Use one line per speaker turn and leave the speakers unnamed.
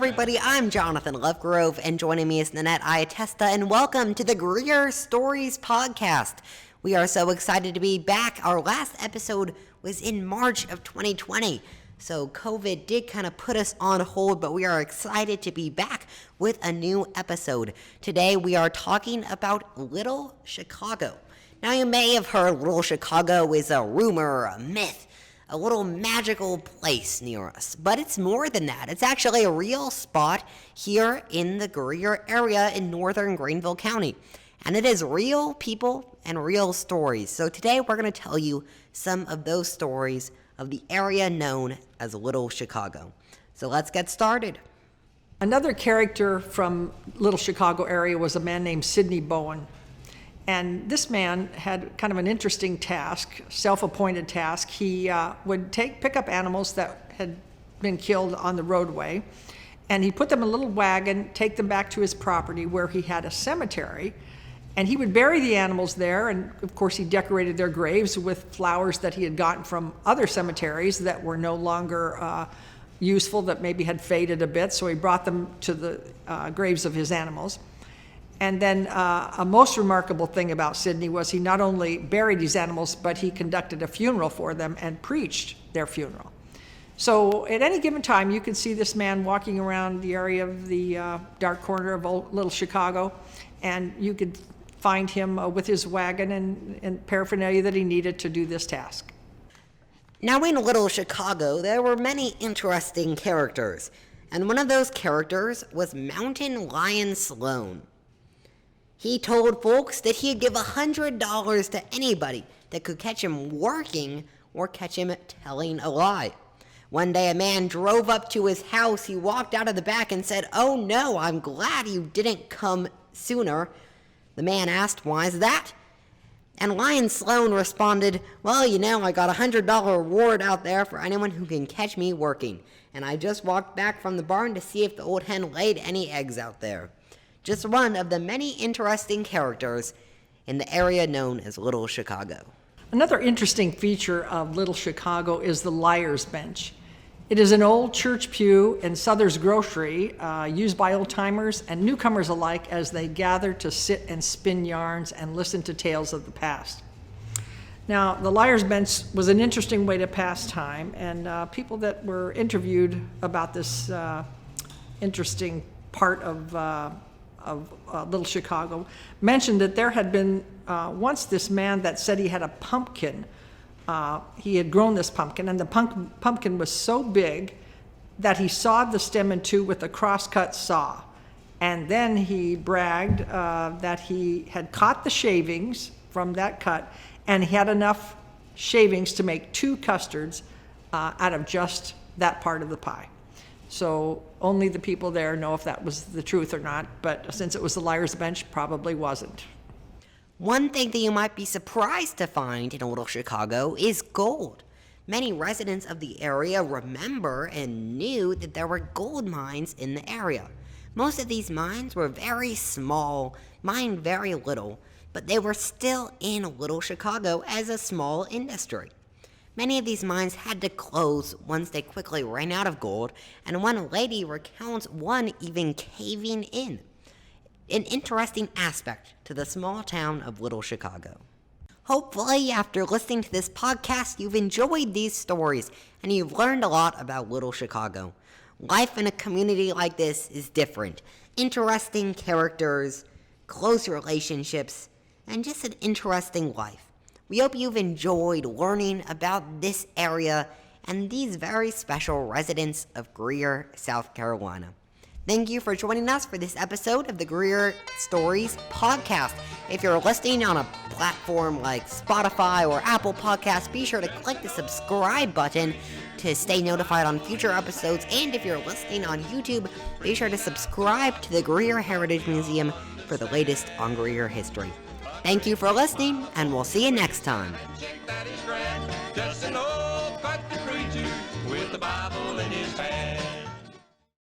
everybody, I'm Jonathan Lovegrove, and joining me is Nanette Iatesta, and welcome to the Greer Stories Podcast. We are so excited to be back. Our last episode was in March of 2020, so COVID did kind of put us on hold, but we are excited to be back with a new episode. Today we are talking about Little Chicago. Now you may have heard Little Chicago is a rumor, a myth, a little magical place near us, but it's more than that. It's actually a real spot here in the Greer area in northern Greenville County, and it is real people and real stories. So today we're going to tell you some of those stories of the area known as Little Chicago. So let's get started.
Another character from Little Chicago area was a man named Sidney Bowen. And this man had kind of an interesting task, self-appointed task. He would pick up animals that had been killed on the roadway, and he put them in a little wagon, take them back to his property where he had a cemetery, and he would bury the animals there. And of course he decorated their graves with flowers that he had gotten from other cemeteries that were no longer useful, that maybe had faded a bit, so he brought them to the graves of his animals. And then a most remarkable thing about Sidney was he not only buried these animals, but he conducted a funeral for them and preached their funeral. So at any given time, you could see this man walking around the area of the dark corner of Little Chicago, and you could find him with his wagon and paraphernalia that he needed to do this task.
Now in Little Chicago, there were many interesting characters, and one of those characters was Mountain Lion Sloan. He told folks that he'd give $100 to anybody that could catch him working or catch him telling a lie. One day a man drove up to his house. He walked out of the back and said, "Oh no, I'm glad you didn't come sooner." The man asked, "Why is that?" And Lion Sloan responded, "Well, I got a $100 reward out there for anyone who can catch me working. And I just walked back from the barn to see if the old hen laid any eggs out there." Just one of the many interesting characters in the area known as Little Chicago.
Another interesting feature of Little Chicago is the Liar's Bench. It is an old church pew in Souther's Grocery, used by old-timers and newcomers alike as they gather to sit and spin yarns and listen to tales of the past. Now, the Liar's Bench was an interesting way to pass time, and people that were interviewed about this interesting part of Little Chicago mentioned that there had been once this man that said he had a pumpkin. He had grown this pumpkin, and the pumpkin was so big that he sawed the stem in two with a crosscut saw. And then he bragged that he had caught the shavings from that cut, and he had enough shavings to make 2 custards out of just that part of the pie. So only the people there know if that was the truth or not, but since it was the Liar's Bench, probably wasn't.
One thing that you might be surprised to find in Little Chicago is gold. Many residents of the area remember and knew that there were gold mines in the area. Most of these mines were very small, mined very little, but they were still in Little Chicago as a small industry. Many of these mines had to close once they quickly ran out of gold, and one lady recounts one even caving in. An interesting aspect to the small town of Little Chicago. Hopefully, after listening to this podcast, you've enjoyed these stories and you've learned a lot about Little Chicago. Life in a community like this is different. Interesting characters, close relationships, and just an interesting life. We hope you've enjoyed learning about this area and these very special residents of Greer, South Carolina. Thank you for joining us for this episode of the Greer Stories Podcast. If you're listening on a platform like Spotify or Apple Podcasts, be sure to click the subscribe button to stay notified on future episodes. And if you're listening on YouTube, be sure to subscribe to the Greer Heritage Museum for the latest on Greer history. Thank you for listening, and we'll see you next time.